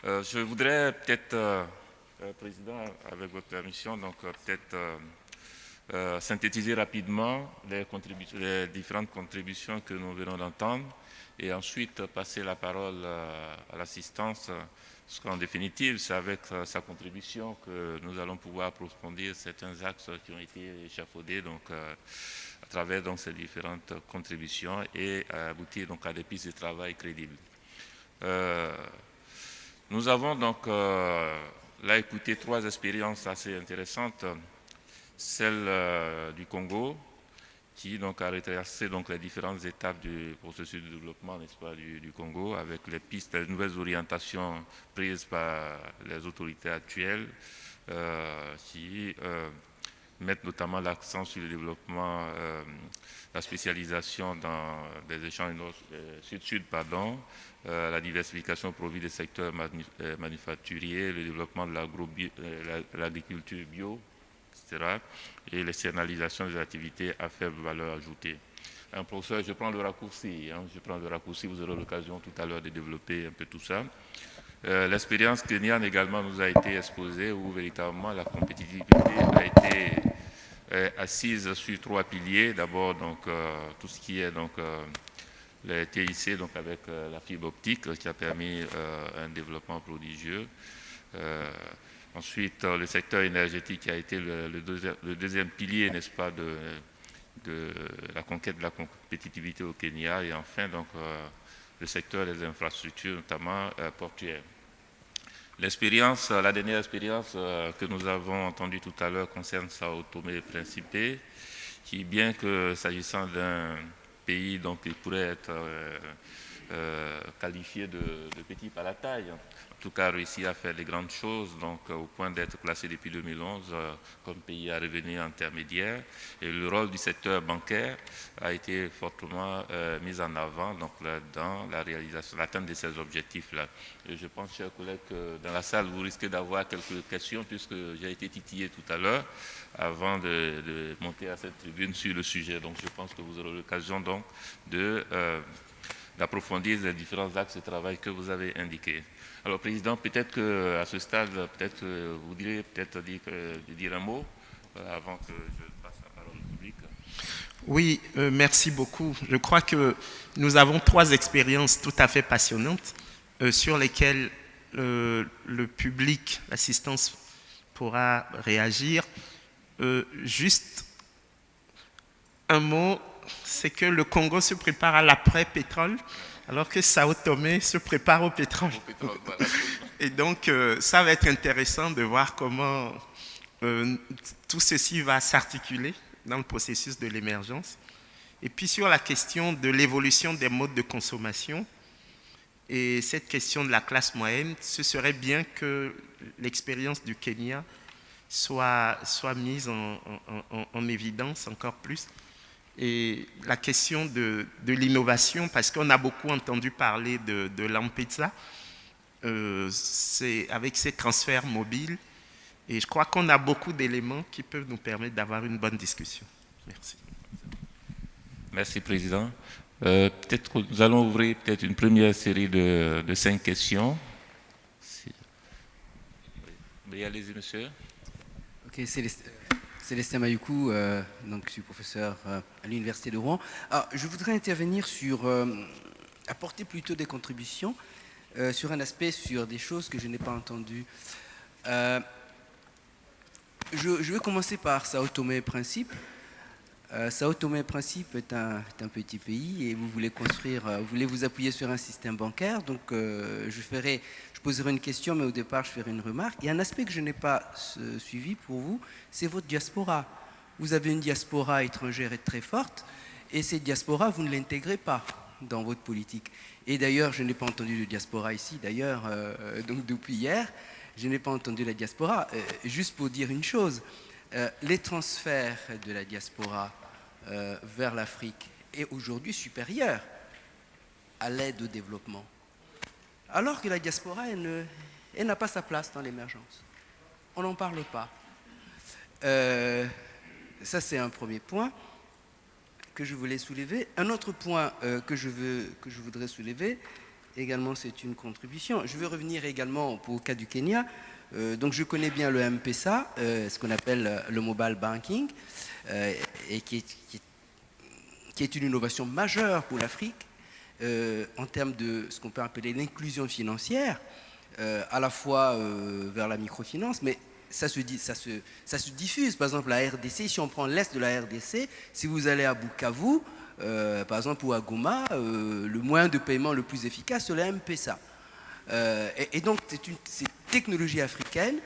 Je voudrais peut-être, Président, avec votre permission, donc peut-être synthétiser rapidement les différentes contributions que nous venons d'entendre et ensuite passer la parole à l'assistance, parce qu'en définitive, c'est avec sa contribution que nous allons pouvoir approfondir certains axes qui ont été échafaudés donc, à travers donc, ces différentes contributions et aboutir donc, à des pistes de travail crédibles. Nous avons donc là écouté trois expériences assez intéressantes. Celle du Congo, qui donc a retracé donc les différentes étapes du processus de développement, n'est-ce pas, du Congo, avec les pistes, les nouvelles orientations prises par les autorités actuelles, qui mettent notamment l'accent sur le développement, la spécialisation dans des échanges sud-sud, la diversification au profit des secteurs manufacturiers, le développement de l'agriculture bio, etc., et l'externalisation des activités à faible valeur ajoutée. Professeur, je prends le raccourci, vous aurez l'occasion tout à l'heure de développer un peu tout ça. L'expérience kenyane également nous a été exposée, où véritablement la compétitivité a été assise sur trois piliers. D'abord, donc, tout ce qui est donc, les TIC, donc avec la fibre optique, qui a permis un développement prodigieux. Ensuite, le secteur énergétique qui a été le deuxième pilier, n'est-ce pas, de la conquête de la compétitivité au Kenya. Et enfin, donc, le secteur des infrastructures, notamment portuaires. La dernière expérience que nous avons entendue tout à l'heure concerne Sao Tomé et Principe, qui, bien que s'agissant d'un pays donc, qui pourrait être qualifié de petit par la taille, en tout cas réussi à faire des grandes choses, donc au point d'être classé depuis 2011 comme pays à revenu intermédiaire. Et le rôle du secteur bancaire a été fortement mis en avant donc, dans la réalisation, l'atteinte de ces objectifs-là. Et je pense, chers collègues, que dans la salle, vous risquez d'avoir quelques questions, puisque j'ai été titillé tout à l'heure avant de monter à cette tribune sur le sujet. Donc je pense que vous aurez l'occasion donc d'approfondir les différents axes de travail que vous avez indiqués. Alors, Président, peut-être qu'à ce stade, peut-être que vous direz peut-être dire un mot avant que je passe la parole au public. Oui, merci beaucoup. Je crois que nous avons trois expériences tout à fait passionnantes sur lesquelles le public, l'assistance pourra réagir. Juste un mot, c'est que le Congo se prépare à l'après-pétrole, alors que Sao Tomé se prépare au pétrole. Voilà. Et donc, ça va être intéressant de voir comment tout ceci va s'articuler dans le processus de l'émergence. Et puis sur la question de l'évolution des modes de consommation et cette question de la classe moyenne, ce serait bien que l'expérience du Kenya soit mise en évidence encore plus. Et la question de l'innovation, parce qu'on a beaucoup entendu parler de l'Ampeza, c'est avec ces transferts mobiles, et je crois qu'on a beaucoup d'éléments qui peuvent nous permettre d'avoir une bonne discussion. Merci. Merci, Président. Peut-être que nous allons ouvrir peut-être une première série de 5 questions. Oui, allez-y, monsieur. Ok, Célestin Mayoukou, donc je suis professeur à l'Université de Rouen. Alors, je voudrais intervenir sur, apporter plutôt des contributions sur un aspect, sur des choses que je n'ai pas entendues. Je vais commencer par Sao Tomé et Principe. Sao Tomé et Principe est un petit pays et vous voulez vous voulez vous appuyer sur un système bancaire. Donc, je poserai une question, mais au départ, je ferai une remarque. Et un aspect que je n'ai pas suivi pour vous, c'est votre diaspora. Vous avez une diaspora étrangère très forte, et cette diaspora, vous ne l'intégrez pas dans votre politique. Et d'ailleurs, je n'ai pas entendu de diaspora ici, d'ailleurs, donc depuis hier, je n'ai pas entendu la diaspora. Juste pour dire une chose, les transferts de la diaspora vers l'Afrique est aujourd'hui supérieur à l'aide au développement. Alors que la diaspora, elle n'a pas sa place dans l'émergence. On n'en parle pas. Ça, c'est un premier point que je voulais soulever. Un autre point que je voudrais soulever, également c'est une contribution. Je veux revenir également au cas du Kenya. Donc je connais bien le M-Pesa, ce qu'on appelle le mobile banking, et qui est une innovation majeure pour l'Afrique en termes de ce qu'on peut appeler l'inclusion financière, à la fois vers la microfinance, mais ça se diffuse. Par exemple, la RDC, si on prend l'est de la RDC, si vous allez à Bukavu, par exemple, ou à Goma, le moyen de paiement le plus efficace, c'est le M-Pesa. Et donc, c'est une technologie africaine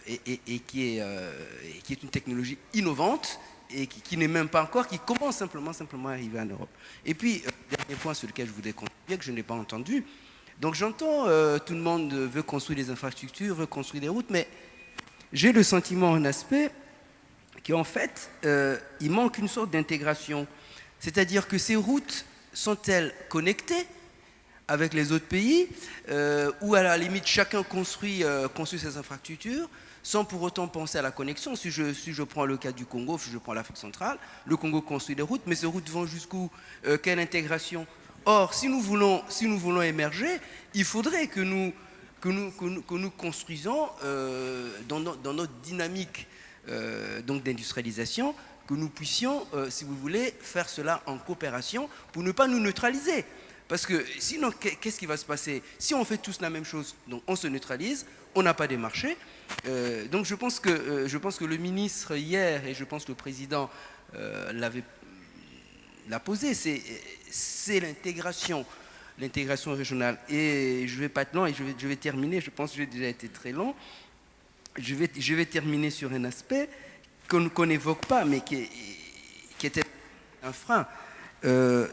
et qui est une technologie innovante et qui n'est même pas encore, qui commence simplement à arriver en Europe. Et puis, dernier point sur lequel je voudrais contribuer, que je n'ai pas entendu. Donc, j'entends, tout le monde veut construire des infrastructures, veut construire des routes, mais j'ai le sentiment, un aspect, qu'en fait, il manque une sorte d'intégration. C'est-à-dire que ces routes sont-elles connectées avec les autres pays, où à la limite chacun construit ses infrastructures sans pour autant penser à la connexion. Si je prends le cas du Congo, si je prends l'Afrique centrale, le Congo construit des routes, mais ces routes vont jusqu'où? Quelle intégration? Or, si nous voulons émerger, il faudrait que nous construisons dans notre dynamique d'industrialisation, que nous puissions, si vous voulez, faire cela en coopération pour ne pas nous neutraliser. Parce que sinon, qu'est-ce qui va se passer? Si on fait tous la même chose, donc on se neutralise, on n'a pas des marchés. Donc je pense que le ministre hier, et je pense que le président l'a posé, c'est l'intégration régionale. Et je ne vais pas être long, et je vais terminer, je pense que j'ai déjà été très long. Je vais terminer sur un aspect qu'on n'évoque pas, mais qui était un frein.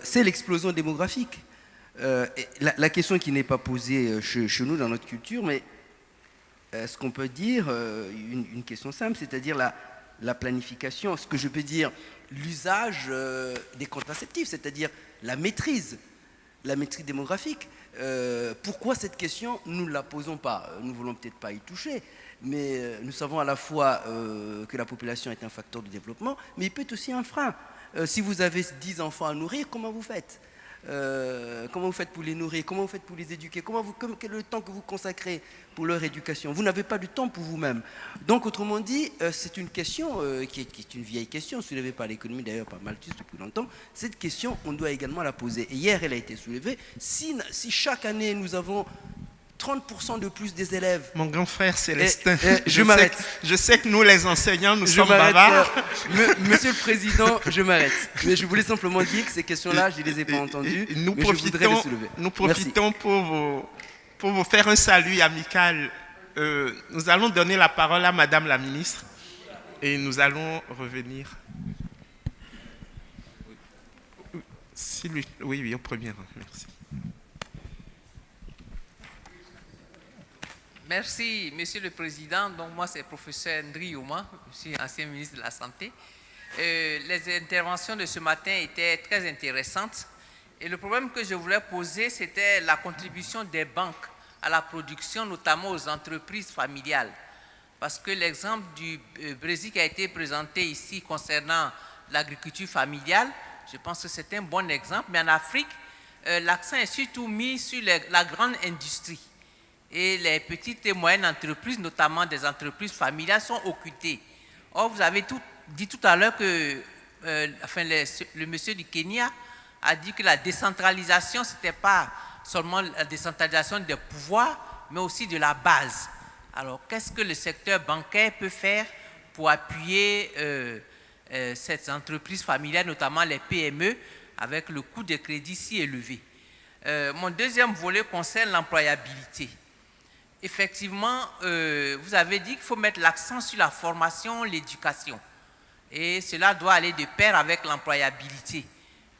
C'est l'explosion démographique. La question qui n'est pas posée chez nous dans notre culture, mais ce qu'on peut dire, une question simple, c'est-à-dire la planification, ce que je peux dire, l'usage des contraceptifs, c'est-à-dire la maîtrise démographique. Pourquoi cette question, nous ne la posons pas? Nous ne voulons peut-être pas y toucher, mais nous savons à la fois que la population est un facteur de développement, mais il peut être aussi un frein. Si vous avez 10 enfants à nourrir, comment vous faites? Comment vous faites pour les nourrir? Comment vous faites pour les éduquer? Quel est le temps que vous consacrez pour leur éducation? Vous n'avez pas du temps pour vous-même. Donc, autrement dit, c'est une question qui est une vieille question, soulevée par l'économie d'ailleurs par Malthus depuis longtemps. Cette question, on doit également la poser. Et hier, elle a été soulevée. Si chaque année, nous avons 30% de plus des élèves. Mon grand frère Célestin, je m'arrête. Je sais que nous, les enseignants, nous sommes bavards. Monsieur le Président, je m'arrête. Mais je voulais simplement dire que ces questions-là, je ne les ai pas entendues. Nous mais je voudrais les soulever. Nous profitons pour vous faire un salut amical. Nous allons donner la parole à Madame la Ministre et nous allons revenir. Oui, au premier rang. Merci. Merci, Monsieur le Président. Donc, moi, c'est le professeur Ndri Youma, je suis ancien ministre de la Santé. Les interventions de ce matin étaient très intéressantes. Et le problème que je voulais poser, c'était la contribution des banques à la production, notamment aux entreprises familiales. Parce que l'exemple du Brésil qui a été présenté ici concernant l'agriculture familiale, je pense que c'est un bon exemple. Mais en Afrique, l'accent est surtout mis sur la grande industrie. Et les petites et moyennes entreprises, notamment des entreprises familiales, sont occultées. Or, vous avez dit tout à l'heure que le monsieur du Kenya a dit que la décentralisation, ce n'était pas seulement la décentralisation des pouvoirs, mais aussi de la base. Alors, qu'est-ce que le secteur bancaire peut faire pour appuyer ces entreprises familiales, notamment les PME, avec le coût de crédit si élevé? Mon deuxième volet concerne l'employabilité. Effectivement, vous avez dit qu'il faut mettre l'accent sur la formation, l'éducation. Et cela doit aller de pair avec l'employabilité.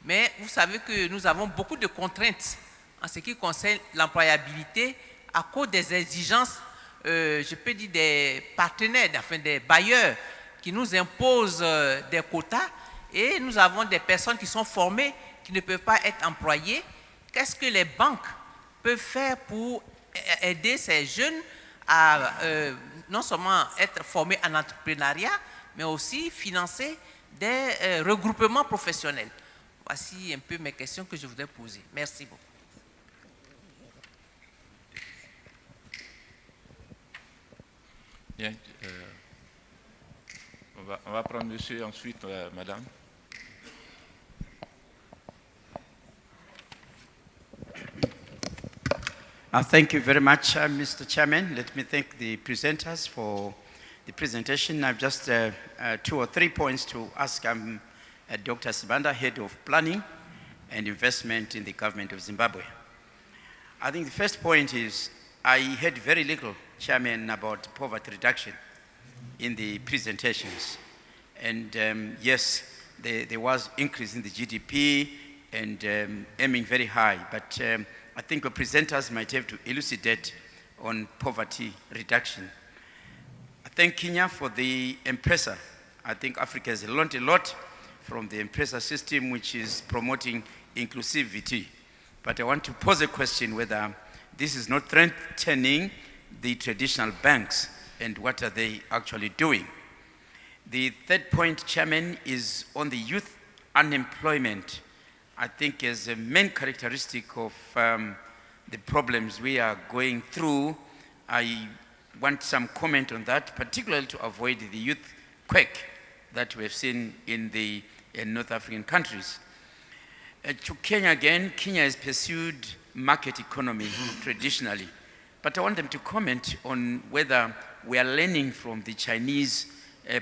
Mais vous savez que nous avons beaucoup de contraintes en ce qui concerne l'employabilité à cause des exigences, je peux dire des partenaires, enfin des bailleurs qui nous imposent des quotas et nous avons des personnes qui sont formées qui ne peuvent pas être employées. Qu'est-ce que les banques peuvent faire pour aider ces jeunes à non seulement être formés en entrepreneuriat, mais aussi financer des regroupements professionnels? Voici un peu mes questions que je voudrais poser. Merci beaucoup. Bien. On va prendre monsieur, ensuite madame. Thank you very much, Mr. Chairman. Let me thank the presenters for the presentation. I have just 2 or 3 points to ask Dr. Sibanda, Head of Planning and Investment in the Government of Zimbabwe. I think the first point is I heard very little, Chairman, about poverty reduction in the presentations. And yes, there was increase in the GDP and aiming very high, but I think the presenters might have to elucidate on poverty reduction. I thank Kenya for the M-Pesa. I think Africa has learned a lot from the M-Pesa system, which is promoting inclusivity. But I want to pose a question whether this is not threatening the traditional banks and what are they actually doing. The third point, Chairman, is on the youth unemployment. I think as a main characteristic of the problems we are going through, I want some comment on that, particularly to avoid the youth quake that we have seen in the North African countries. To Kenya again, Kenya has pursued market economy traditionally, but I want them to comment on whether we are learning from the Chinese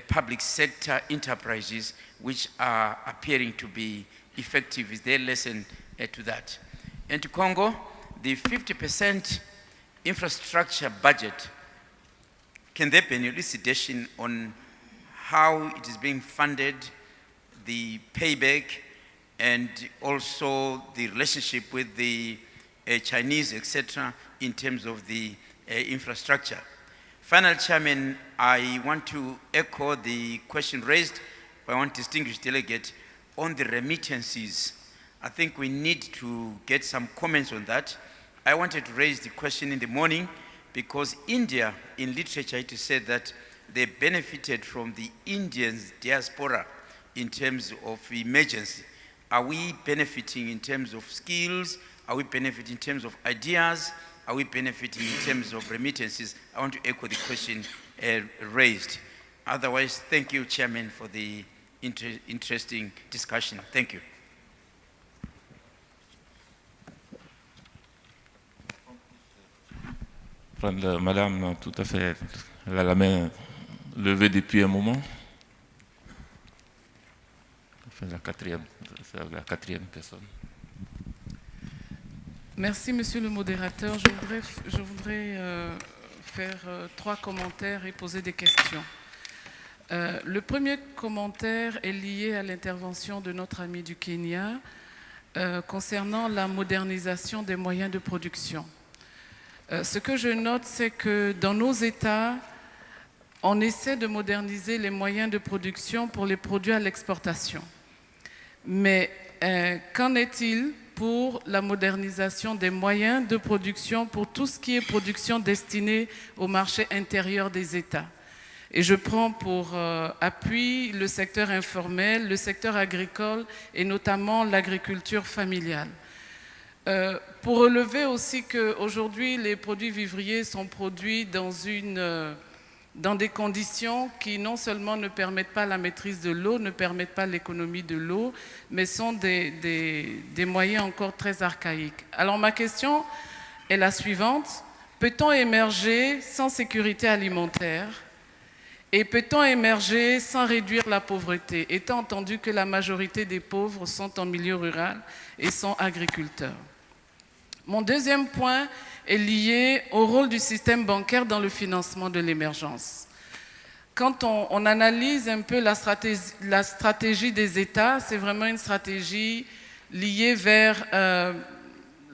public sector enterprises which are appearing to be effective. Is their lesson to that? And to Congo, the 50% infrastructure budget, can there be an elucidation on how it is being funded, the payback, and also the relationship with the Chinese, etc., in terms of the infrastructure? Final, Chairman, I want to echo the question raised by one distinguished delegate on the remittances. I think we need to get some comments on that. I wanted to raise the question in the morning because India, in literature, it is said that they benefited from the Indian diaspora in terms of emergency. Are we benefiting in terms of skills? Are we benefiting in terms of ideas? Are we benefiting in terms of remittances? I want to echo the question raised. Otherwise, thank you, Chairman, for the interesting discussion. Thank you. Prendre madame tout à fait, elle a la main levée depuis un moment. C'est la quatrième personne. Merci, Monsieur le modérateur. Je voudrais faire 3 commentaires et poser des questions. Le premier commentaire est lié à l'intervention de notre ami du Kenya concernant la modernisation des moyens de production. Ce que je note, c'est que dans nos États, on essaie de moderniser les moyens de production pour les produits à l'exportation. Mais qu'en est-il pour la modernisation des moyens de production pour tout ce qui est production destinée au marché intérieur des États? Et je prends pour appui le secteur informel, le secteur agricole et notamment l'agriculture familiale. Pour relever aussi qu'aujourd'hui, les produits vivriers sont produits dans des conditions qui non seulement ne permettent pas la maîtrise de l'eau, ne permettent pas l'économie de l'eau, mais sont des moyens encore très archaïques. Alors ma question est la suivante. Peut-on émerger sans sécurité alimentaire et peut-on émerger sans réduire la pauvreté, étant entendu que la majorité des pauvres sont en milieu rural et sont agriculteurs? Mon deuxième point est lié au rôle du système bancaire dans le financement de l'émergence. Quand on analyse un peu la stratégie des États, c'est vraiment une stratégie liée vers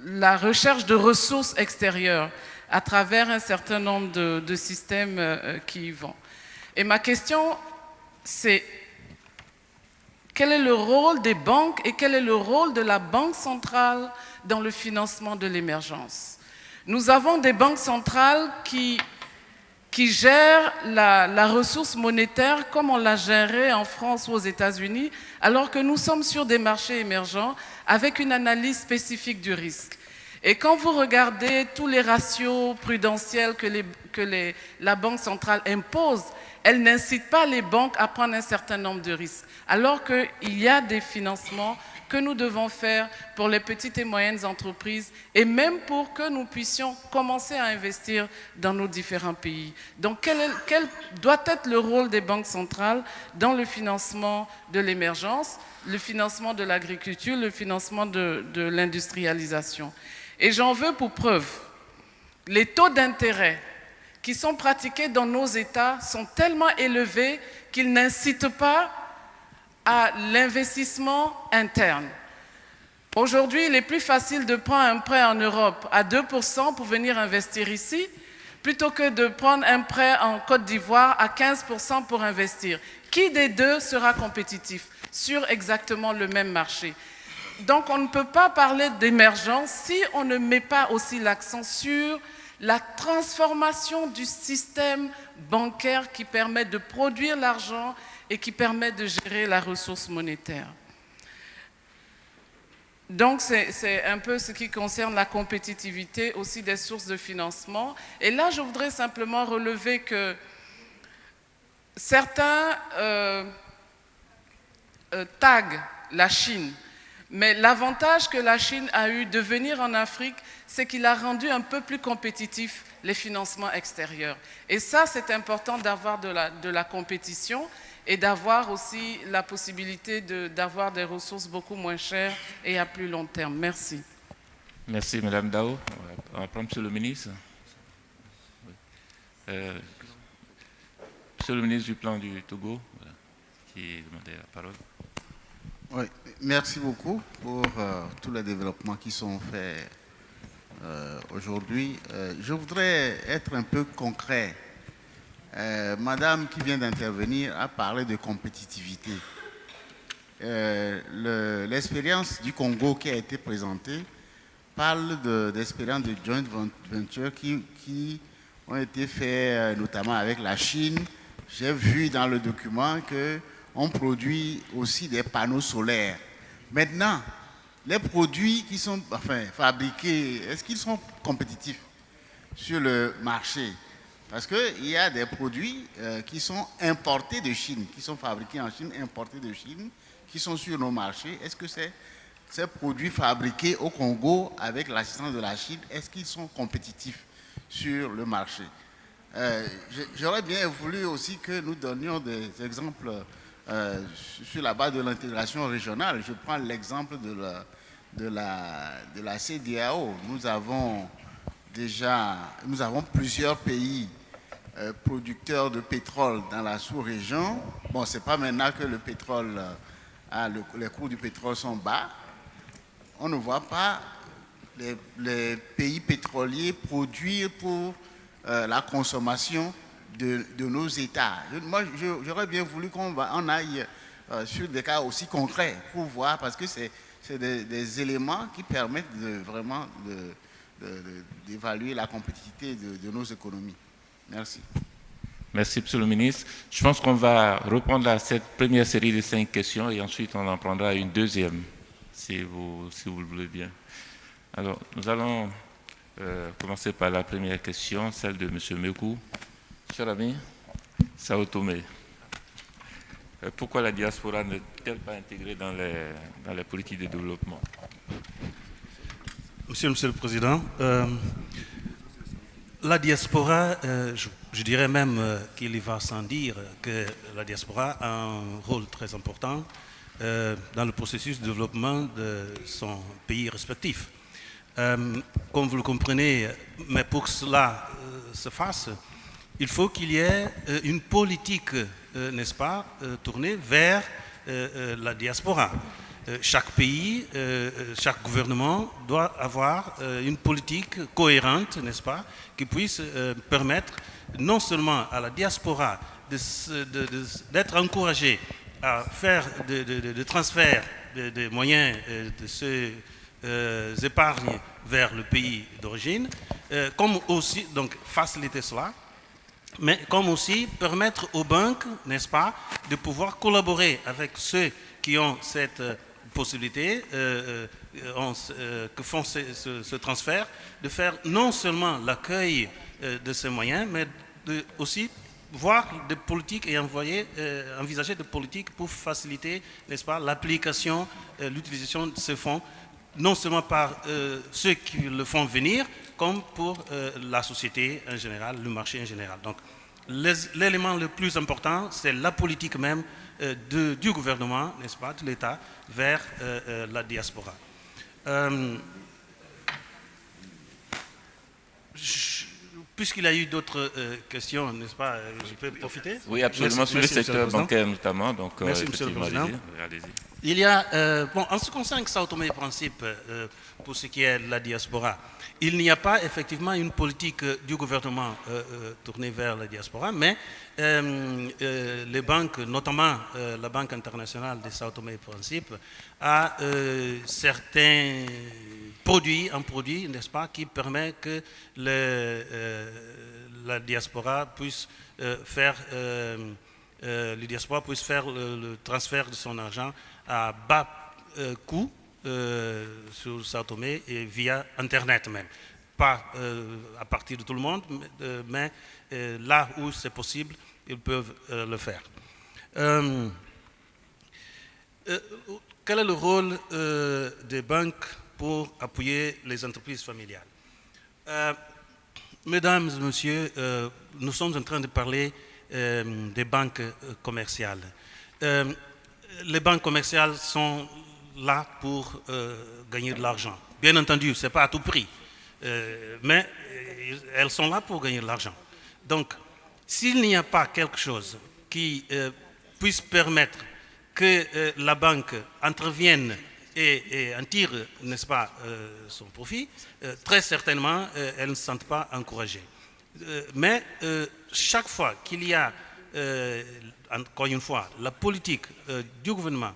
la recherche de ressources extérieures à travers un certain nombre de systèmes qui y vont. Et ma question, c'est quel est le rôle des banques et quel est le rôle de la Banque centrale dans le financement de l'émergence? Nous avons des banques centrales qui gèrent la ressource monétaire comme on la gérait en France ou aux États-Unis, alors que nous sommes sur des marchés émergents avec une analyse spécifique du risque. Et quand vous regardez tous les ratios prudentiels que la Banque centrale impose, elle n'incite pas les banques à prendre un certain nombre de risques, alors qu'il y a des financements que nous devons faire pour les petites et moyennes entreprises et même pour que nous puissions commencer à investir dans nos différents pays. Donc, quel doit être le rôle des banques centrales dans le financement de l'émergence, le financement de l'agriculture, le financement de l'industrialisation? Et j'en veux pour preuve, les taux d'intérêt qui sont pratiqués dans nos États sont tellement élevés qu'ils n'incitent pas à l'investissement interne. Aujourd'hui, il est plus facile de prendre un prêt en Europe à 2% pour venir investir ici, plutôt que de prendre un prêt en Côte d'Ivoire à 15% pour investir. Qui des deux sera compétitif sur exactement le même marché? Donc, on ne peut pas parler d'émergence si on ne met pas aussi l'accent sur la transformation du système bancaire qui permet de produire l'argent et qui permet de gérer la ressource monétaire. Donc, c'est un peu ce qui concerne la compétitivité aussi des sources de financement. Et là, je voudrais simplement relever que certains taguent la Chine. Mais l'avantage que la Chine a eu de venir en Afrique, c'est qu'il a rendu un peu plus compétitifs les financements extérieurs. Et ça, c'est important d'avoir de la compétition et d'avoir aussi la possibilité d'avoir des ressources beaucoup moins chères et à plus long terme. Merci. Merci, Madame Dao. On va prendre Monsieur le ministre. Monsieur le ministre du Plan du Togo, qui demandait la parole. Oui, merci beaucoup pour tous les développements qui sont faits aujourd'hui. Je voudrais être un peu concret. Madame qui vient d'intervenir a parlé de compétitivité. L'expérience du Congo qui a été présentée parle d'expériences de joint venture qui ont été faites notamment avec la Chine. J'ai vu dans le document qu'on produit aussi des panneaux solaires. Maintenant, les produits qui sont fabriqués, est-ce qu'ils sont compétitifs sur le marché? Parce qu'il y a des produits qui sont importés de Chine, qui sont fabriqués en Chine, importés de Chine, qui sont sur nos marchés. Est-ce que ces produits fabriqués au Congo avec l'assistance de la Chine, est-ce qu'ils sont compétitifs sur le marché? J'aurais bien voulu aussi que nous donnions des exemples sur la base de l'intégration régionale. Je prends l'exemple de la CEDEAO. Nous avons plusieurs pays producteurs de pétrole dans la sous-région. Bon, ce n'est pas maintenant que le pétrole, les cours du pétrole sont bas. On ne voit pas les pays pétroliers produire pour la consommation de nos États. Moi, j'aurais bien voulu qu'on aille sur des cas aussi concrets pour voir, parce que c'est des éléments qui permettent vraiment d'évaluer la compétitivité de nos économies. Merci. Merci, Monsieur le ministre. Je pense qu'on va reprendre cette première série de 5 questions et ensuite on en prendra une deuxième, si vous le voulez bien. Alors, nous allons commencer par la première question, celle de M. Mekou. Cher ami, Sao Tomé, pourquoi la diaspora n'est-elle pas intégrée dans les politiques de développement? Monsieur le Président, la diaspora, je dirais même qu'il y va sans dire que la diaspora a un rôle très important dans le processus de développement de son pays respectif. Comme vous le comprenez, mais pour que cela se fasse, il faut qu'il y ait une politique, n'est-ce pas, tournée vers la diaspora. Chaque pays, chaque gouvernement doit avoir une politique cohérente, n'est-ce pas, qui puisse permettre non seulement à la diaspora d'être encouragée à faire des transferts de moyens de ces épargnes vers le pays d'origine, comme aussi donc faciliter cela, mais comme aussi permettre aux banques, n'est-ce pas, de pouvoir collaborer avec ceux qui ont cette possibilité que font ce transfert, de faire non seulement l'accueil de ces moyens, mais aussi voir des politiques et envisager des politiques pour faciliter, n'est-ce pas, l'application, l'utilisation de ces fonds, non seulement par ceux qui le font venir, comme pour la société en général, le marché en général. Donc, l'élément le plus important, c'est la politique même du gouvernement, n'est-ce pas, de l'État, vers la diaspora. Puisqu'il y a eu d'autres questions, n'est-ce pas, je peux profiter? Oui, absolument, sur le secteur bancaire notamment. Donc, merci, Monsieur le Président. Allez-y. Il y a, en ce qui concerne Sao Tomé et Principe, pour ce qui est de la diaspora, il n'y a pas effectivement une politique du gouvernement tournée vers la diaspora, mais les banques, notamment la Banque internationale de Sao Tomé et Principe, a certains produits, n'est-ce pas, qui permet que la diaspora puisse faire le transfert de son argent à bas coût sur Sao Tomé et via Internet même. Pas à partir de tout le monde, mais là où c'est possible, ils peuvent le faire. Quel est le rôle des banques pour appuyer les entreprises familiales? Mesdames et messieurs, nous sommes en train de parler des banques commerciales. Les banques commerciales sont là pour gagner de l'argent. Bien entendu, ce n'est pas à tout prix, mais elles sont là pour gagner de l'argent. Donc, s'il n'y a pas quelque chose qui puisse permettre que la banque intervienne et en tire, n'est-ce pas, son profit, très certainement, elles ne se sentent pas encouragées. Mais chaque fois qu'il y a, encore une fois, la politique du gouvernement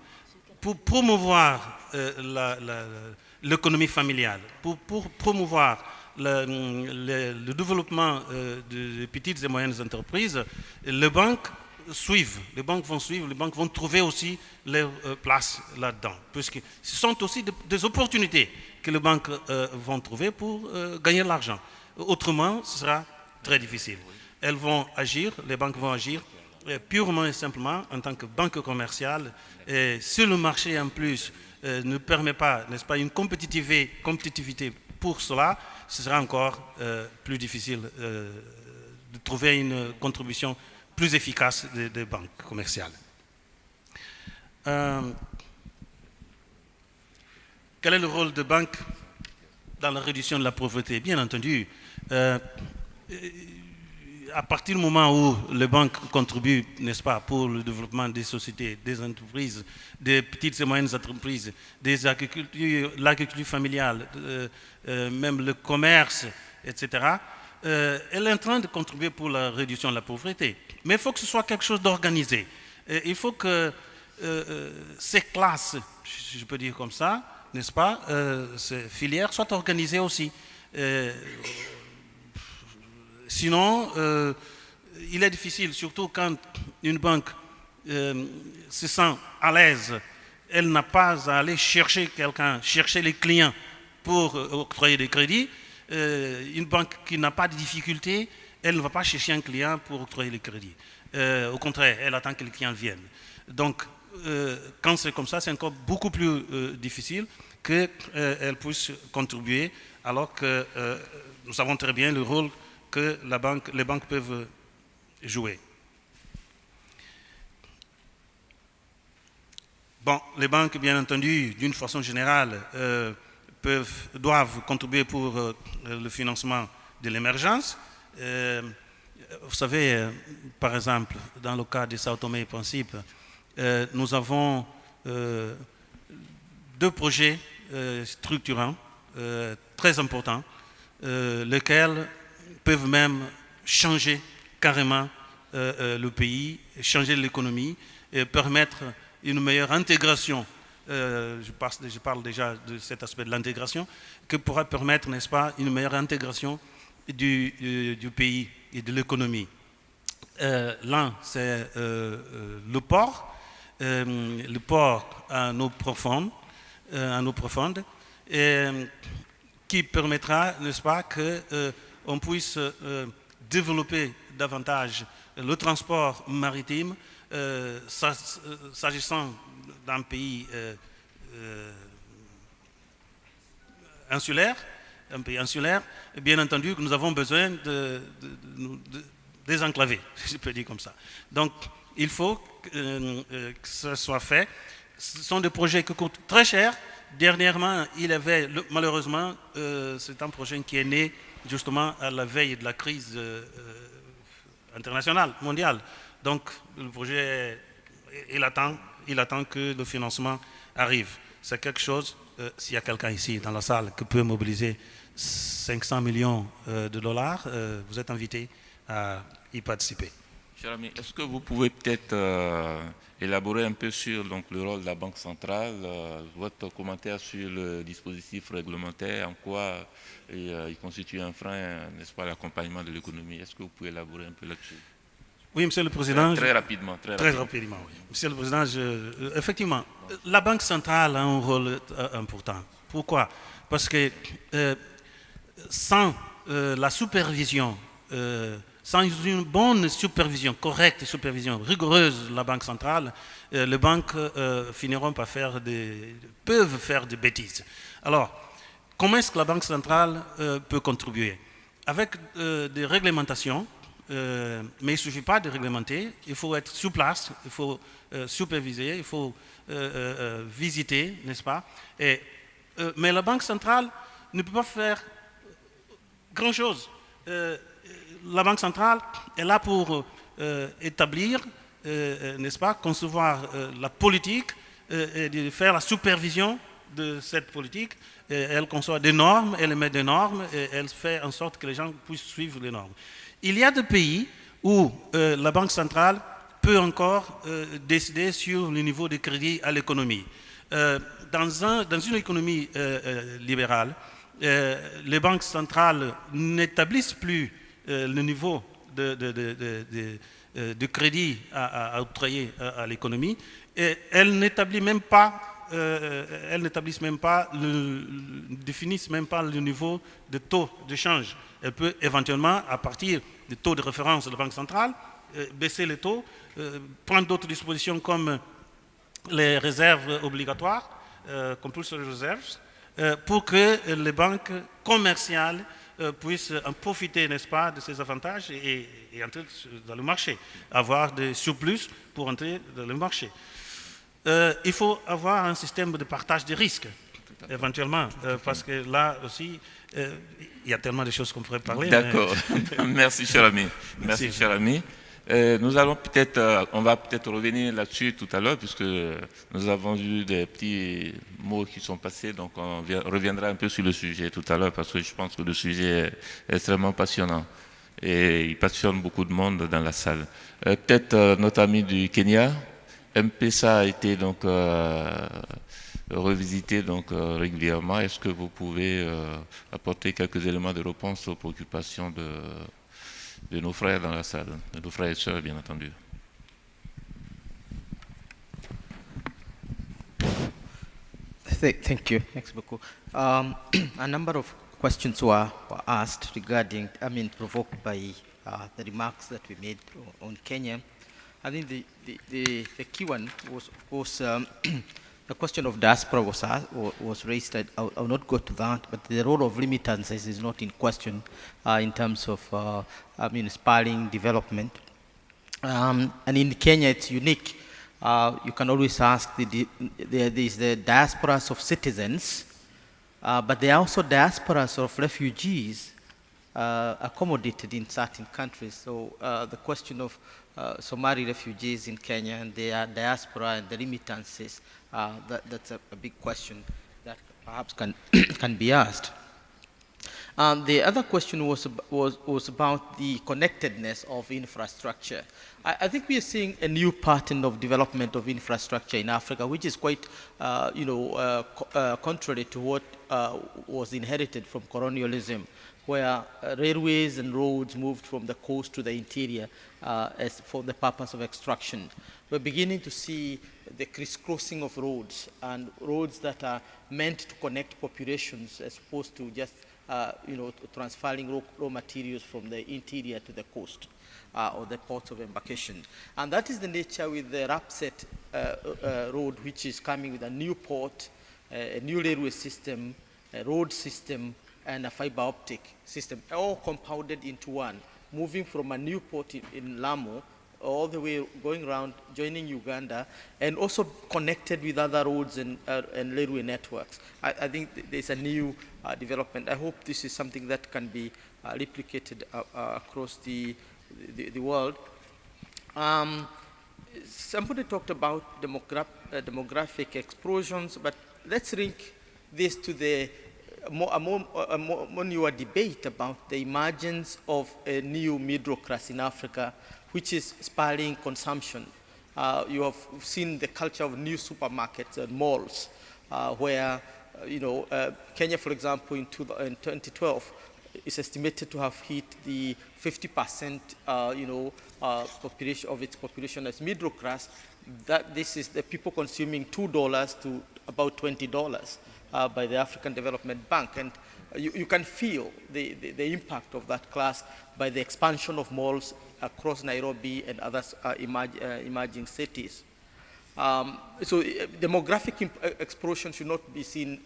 pour promouvoir l'économie familiale, pour promouvoir le développement des petites et moyennes entreprises, les banques vont suivre, les banques vont trouver aussi leur place là-dedans, puisque ce sont aussi des opportunités que les banques vont trouver pour gagner de l'argent. Autrement, ce sera très difficile. Les banques vont agir purement et simplement en tant que banque commerciale. Et si le marché en plus ne permet pas, n'est-ce pas, une compétitivité pour cela, ce sera encore plus difficile de trouver une contribution plus efficace des banques commerciales. Quel est le rôle des banques dans la réduction de la pauvreté? Bien entendu, à partir du moment où les banques contribuent, n'est-ce pas, pour le développement des sociétés, des entreprises, des petites et moyennes entreprises, l'agriculture familiale, même le commerce, etc., elle est en train de contribuer pour la réduction de la pauvreté. Mais il faut que ce soit quelque chose d'organisé. Il faut que ces classes, je peux dire comme ça, n'est-ce pas, ces filières soient organisées aussi. Sinon, il est difficile, surtout quand une banque se sent à l'aise, elle n'a pas à aller chercher quelqu'un, chercher les clients pour octroyer des crédits. Une banque qui n'a pas de difficulté, elle ne va pas chercher un client pour octroyer les crédits. Au contraire, elle attend que les clients viennent. Donc, quand c'est comme ça, c'est encore beaucoup plus difficile qu'elle puisse contribuer, alors que nous savons très bien le rôle que les banques peuvent jouer. Bon, les banques, bien entendu, d'une façon générale, doivent contribuer pour le financement de l'émergence. Vous savez, par exemple, dans le cas de Sao Tomé et Principe, nous avons 2 projets structurants très importants, lesquels peuvent même changer carrément le pays, changer l'économie et permettre une meilleure intégration. Je parle déjà de cet aspect de l'intégration, que pourra permettre, n'est-ce pas, une meilleure intégration du pays et de l'économie. L'un, c'est le port à eau profonde, en eau profonde, qui permettra, n'est-ce pas, qu'on puisse développer davantage le transport maritime, s'agissant d'un pays insulaire, bien entendu que nous avons besoin de désenclaver, si je peux dire comme ça. Donc, il faut que ça soit fait. Ce sont des projets qui coûtent très cher. Dernièrement, il y avait, malheureusement, c'est un projet qui est né justement à la veille de la crise internationale, mondiale. Donc, le projet, il attend que le financement arrive. C'est quelque chose, s'il y a quelqu'un ici dans la salle qui peut mobiliser 500 millions de dollars, vous êtes invité à y participer. Cher ami, est-ce que vous pouvez peut-être élaborer un peu sur donc, le rôle de la Banque centrale, votre commentaire sur le dispositif réglementaire, en quoi il constitue un frein, n'est-ce pas, à l'accompagnement de l'économie? Est-ce que vous pouvez élaborer un peu là-dessus? Oui, Monsieur le Président. Très rapidement. Très rapidement, oui. Monsieur le Président, effectivement, la Banque centrale a un rôle important. Pourquoi? Parce que sans la supervision, sans une bonne supervision, correcte supervision, rigoureuse de la Banque centrale, les banques finiront par peuvent faire des bêtises. Alors, comment est-ce que la Banque centrale peut contribuer? Avec des réglementations, mais il ne suffit pas de réglementer, il faut être sur place, il faut superviser, il faut visiter, n'est-ce pas? Mais la Banque centrale ne peut pas faire grand-chose. La Banque centrale est là pour établir, n'est-ce pas, concevoir la politique et de faire la supervision de cette politique. Elle conçoit des normes, elle émet des normes et elle fait en sorte que les gens puissent suivre les normes. Il y a des pays où la Banque centrale peut encore décider sur le niveau de crédit à l'économie. Dans une économie libérale, les banques centrales n'établissent plus le niveau de crédit à octroyer à l'économie et elles n'établissent même pas, définissent même pas le niveau de taux de change. Elle peut éventuellement, à partir des taux de référence de la Banque centrale, baisser les taux, prendre d'autres dispositions comme les réserves obligatoires, compulsory reserves, pour que les banques commerciales puissent en profiter, n'est-ce pas, de ces avantages et entrer dans le marché, avoir des surplus pour entrer dans le marché. Il faut avoir un système de partage des risques, éventuellement, parce que là aussi, il y a tellement de choses qu'on pourrait parler. D'accord. Merci, cher ami. Merci, cher ami. On va peut-être revenir là-dessus tout à l'heure, puisque nous avons eu des petits mots qui sont passés, donc on reviendra un peu sur le sujet tout à l'heure, parce que je pense que le sujet est extrêmement passionnant et il passionne beaucoup de monde dans la salle. Peut-être notre ami du Kenya, M-Pesa a été donc revisité donc régulièrement. Est-ce que vous pouvez apporter quelques éléments de réponse aux préoccupations de nos frères dans la salle, de nos frères et sœurs, bien entendu? Thank you. Thanks, beaucoup. A number of questions were asked regarding, provoked by the remarks that we made on Kenya. I think the key one was, of course, the question of diaspora was raised. I'll not go to that, but the role of remittances is not in question in terms of spurring development. And in Kenya, it's unique. You can always ask, there is the diasporas of citizens, but there are also diasporas of refugees accommodated in certain countries. So the question of Somali refugees in Kenya and their diaspora and the remittances, that's a big question that perhaps can be asked. The other question was about the connectedness of infrastructure. I think we are seeing a new pattern of development of infrastructure in Africa, which is quite, contrary to what was inherited from colonialism, where railways and roads moved from the coast to the interior as for the purpose of extraction. We're beginning to see the crisscrossing of roads, and roads that are meant to connect populations as opposed to just transferring raw materials from the interior to the coast or the ports of embarkation. And that is the nature with the Rapset road, which is coming with a new port, a new railway system, a road system, and a fiber optic system, all compounded into one, moving from a new port in Lamu all the way going around, joining Uganda, and also connected with other roads and railway networks. I think there's a new development. I hope this is something that can be replicated across the world. Somebody talked about demographic explosions, but let's link this to the more newer debate about the emergence of a new middle class in Africa, which is spurring consumption. You have seen the culture of new supermarkets and malls, where Kenya, for example, in 2012, is estimated to have hit the 50% population of its population as middle class. That this is the people consuming $2 to about $20 by the African Development Bank, and you can feel the impact of that class by the expansion of malls across Nairobi and other emerging cities. So demographic explosion should not be seen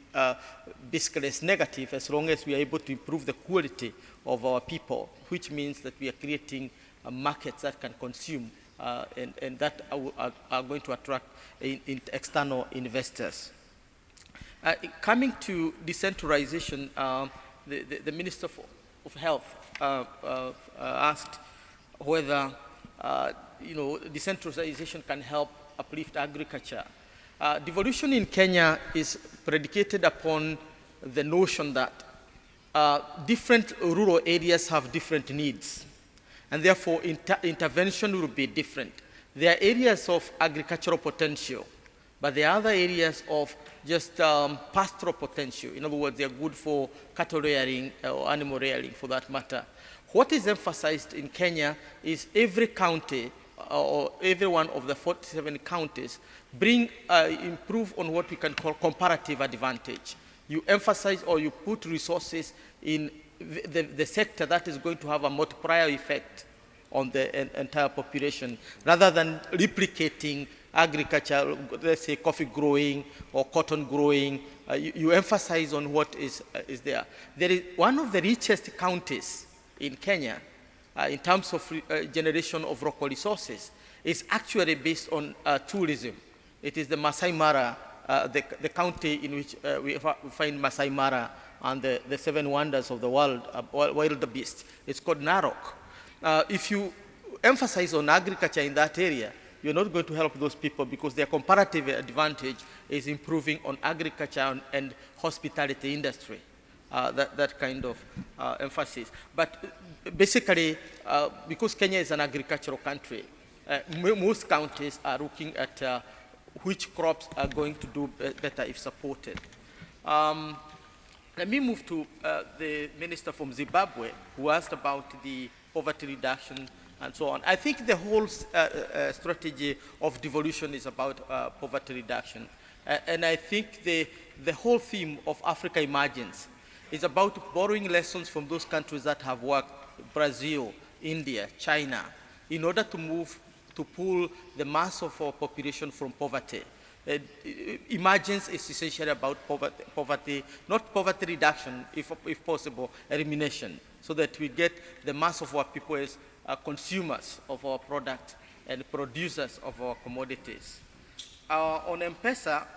basically as negative, as long as we are able to improve the quality of our people, which means that we are creating markets that can consume and that are going to attract external investors. Coming to decentralization, the Minister of Health asked whether decentralization can help uplift agriculture. Devolution in Kenya is predicated upon the notion that different rural areas have different needs, and therefore intervention will be different. There are areas of agricultural potential, but there are other areas of just pastoral potential. In other words, they are good for cattle rearing or animal rearing for that matter. What is emphasized in Kenya is every county or every one of the 47 counties improve on what we can call comparative advantage. You emphasize or you put resources in the sector that is going to have a multiplier effect on the entire population, rather than replicating agriculture, let's say coffee growing or cotton growing. You emphasize on what is there. There is one of the richest counties in Kenya in terms of generation of local resources is actually based on tourism. It is the Masai Mara, the county in which we find Masai Mara and the seven wonders of the world, wild beasts. It's called Narok. If you emphasize on agriculture in that area, you're not going to help those people because their comparative advantage is improving on agriculture and hospitality industry. That kind of emphasis. But basically, because Kenya is an agricultural country, most counties are looking at which crops are going to do better if supported. Let me move to the minister from Zimbabwe, who asked about the poverty reduction and so on. I think the whole strategy of devolution is about poverty reduction. And I think the whole theme of Africa Emergence is about borrowing lessons from those countries that have worked, Brazil, India, China, in order to pull the mass of our population from poverty. Emergence is essentially about poverty, not poverty reduction, if possible, elimination, so that we get the mass of our people as consumers of our product and producers of our commodities. On M-Pesa,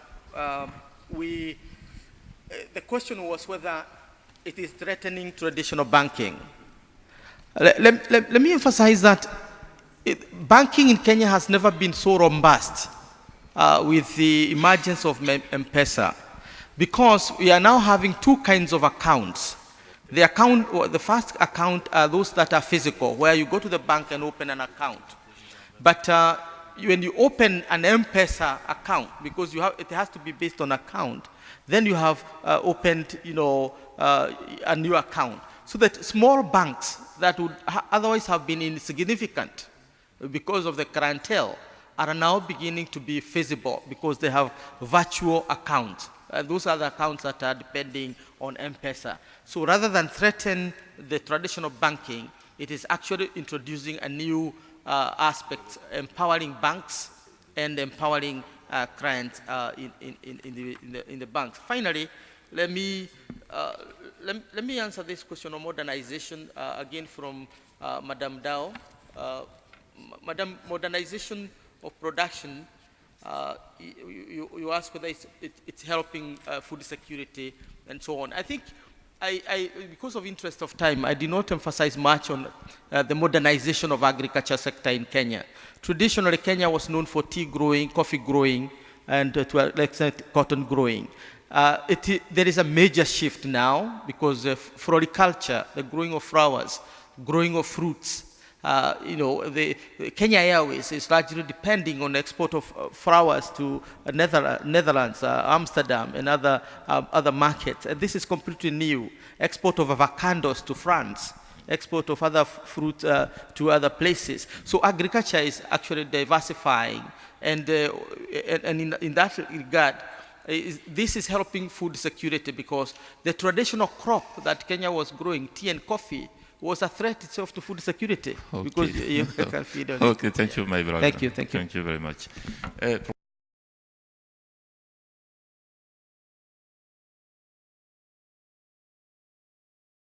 the question was whether it is threatening traditional banking. Let me emphasize that banking in Kenya has never been so robust with the emergence of M-Pesa, because we are now having two kinds of accounts. The account, or the first account are those that are physical, where you go to the bank and open an account. But when you open an M-Pesa account, because it has to be based on account, then you have opened, a new account. So that small banks that would otherwise have been insignificant because of the clientele are now beginning to be feasible because they have virtual accounts. Those are the accounts that are depending on M-Pesa. So rather than threaten the traditional banking, it is actually introducing a new aspect, empowering banks and empowering clients in the banks. Finally, let me answer this question on modernization again from Madam Dao. Madam, modernization of production, you ask whether it's helping food security and so on. I think because of interest of time, I did not emphasize much on the modernization of agriculture sector in Kenya. Traditionally, Kenya was known for tea growing, coffee growing, and to an extent, cotton growing. There is a major shift now because floriculture, the growing of flowers, growing of fruits, the Kenya Airways is largely depending on export of flowers to Netherlands, Amsterdam, and other markets. And this is completely new. Export of avocados to France, export of other fruit to other places. So agriculture is actually diversifying, and in that regard, this is helping food security because the traditional crop that Kenya was growing, tea and coffee, was a threat itself to food security. Okay. Because you can feed on it. Okay, thank you, my brother. Thank you. Thank you very much.